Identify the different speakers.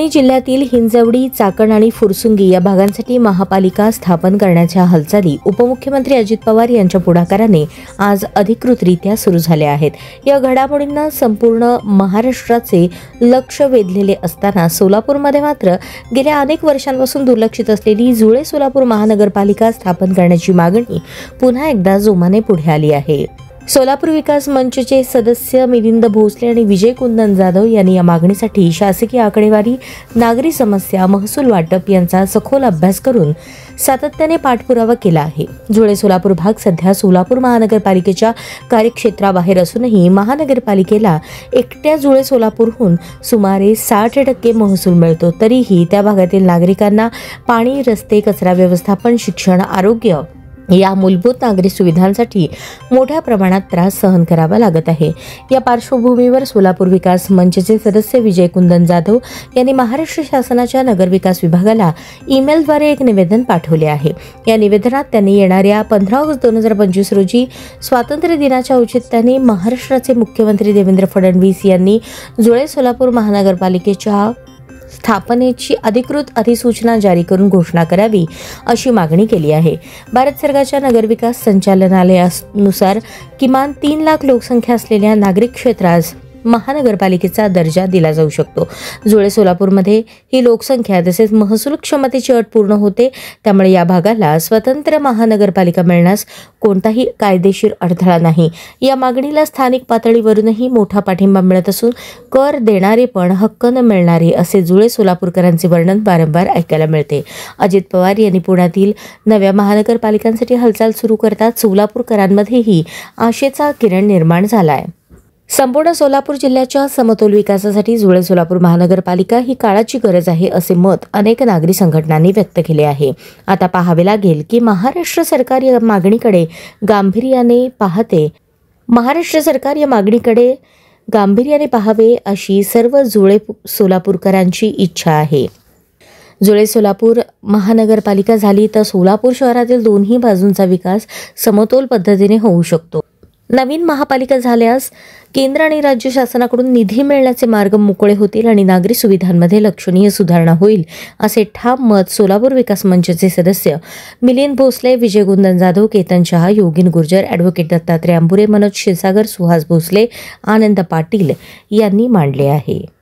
Speaker 1: परभणी जिल्ह्यातील हिंजवडी, चाकण आणि फुरसुंगी या भागांसाठी महापालिका स्थापन करण्याच्या हालचाली उपमुख्यमंत्री अजित पवार यांच्या पुढाकाराने आज अधिकृतरित्या सुरू झाल्या आहेत। या घडामोडींना संपूर्ण महाराष्ट्राचे लक्ष वेधलेले असताना सोलापूरमध्ये मात्र गेल्या अनेक वर्षांपासून दुर्लक्षित असलेली जुळे सोलापूर महानगरपालिका स्थापन करण्याची मागणी पुन्हा एकदा जोमाने पुढे आली आहे। सोलापूर विकास मंचचे सदस्य मिलिंद भोसले आणि विजय कुंदन जाधव यांनी या मागणीसाठी शासकीय आकडेवारी, नागरी समस्या, महसूल वाटप यांचा सखोल अभ्यास करून सातत्याने पाठपुरावा केला आहे। जुळे सोलापूर भाग सध्या सोलापूर महानगरपालिकेच्या कार्यक्षेत्राबाहेर असूनही महानगरपालिकेला एकट्या जुळे सोलापूरहून सुमारे 60% महसूल मिळतो। तरीही त्या भागातील नागरिकांना पाणी, रस्ते, कचरा व्यवस्थापन, शिक्षण, आरोग्य या मूलभूत नागरी सुविधांसाठी मोठ्या प्रमाणात त्रास सहन करावा लागत आहे। या पार्श्वभूमीवर सोलापूर विकास मंचचे सदस्य विजय कुंदन जाधव यांनी महाराष्ट्र शासनाच्या नगरविकास विभागाला ईमेलद्वारे एक निवेदन पाठवले आहे। या निवेदनात त्यांनी येणाऱ्या 15 ऑगस्ट 2025 रोजी स्वातंत्र्य दिनाच्या औचित्याने महाराष्ट्राचे मुख्यमंत्री देवेंद्र फडणवीस यांनी जुळे सोलापूर महानगरपालिकेच्या स्थापनेची अधिकृत अधिसूचना जारी करून घोषणा करावी अशी मागणी केली आहे। भारत सरकारच्या नगरविकास संचालनालयानुसार किमान 3 लाख लोकसंख्या असलेल्या नागरिक क्षेत्रास महानगरपालिकेचा दर्जा दिला जाऊ शकतो। जुळे सोलापूरमध्ये ही लोकसंख्या तसेच महसूल क्षमतेची अट पूर्ण होते, त्यामुळे या भागाला स्वतंत्र महानगरपालिका मिळण्यास कोणताही कायदेशीर अडथळा नाही। या मागणीला स्थानिक पातळीवरूनही मोठा पाठिंबा मिळत असून कर देणारे पण हक्क न मिळणारे असे जुळे सोलापूरकरांचे वर्णन वारंवार ऐकायला मिळते। अजित पवार यांनी पुण्यातील नव्या महानगरपालिकांसाठी हालचाल सुरू करतात सोलापूरकरांमध्येही आशेचा किरण निर्माण झाला आहे। संपूर्ण सोलापूर जिल्ह्याच्या समतोल विकासासाठी जुळे सोलापूर महानगरपालिका ही काळाची गरज आहे असे मत अनेक नागरी संघटनांनी व्यक्त केले आहे। आता पाहावे लागेल की महाराष्ट्र सरकार या मागणीकडे गांभीर्याने पाहावे अशी सर्व जुळे सोलापूरकरांची इच्छा आहे। जुळे सोलापूर महानगरपालिका झाली तर सोलापूर शहरातील दोन्ही बाजूंचा विकास समतोल पद्धतीने होऊ शकतो। नवीन महापालिका झाल्यास केंद्र आणि राज्य शासनाकडून निधी मिळण्याचे मार्ग मोकळे होतील आणि नागरी सुविधांमध्ये लक्षणीय सुधारणा होईल असे ठाम मत सोलापूर विकास मंचचे सदस्य मिलिंद भोसले, विजय कुंदन जाधव, केतन शहा, योगीन गुर्जर, ॲडव्होकेट दत्तात्रय अंबुरे, मनोज क्षीरसागर, सुहास भोसले, आनंद पाटील यांनी मांडले आहे।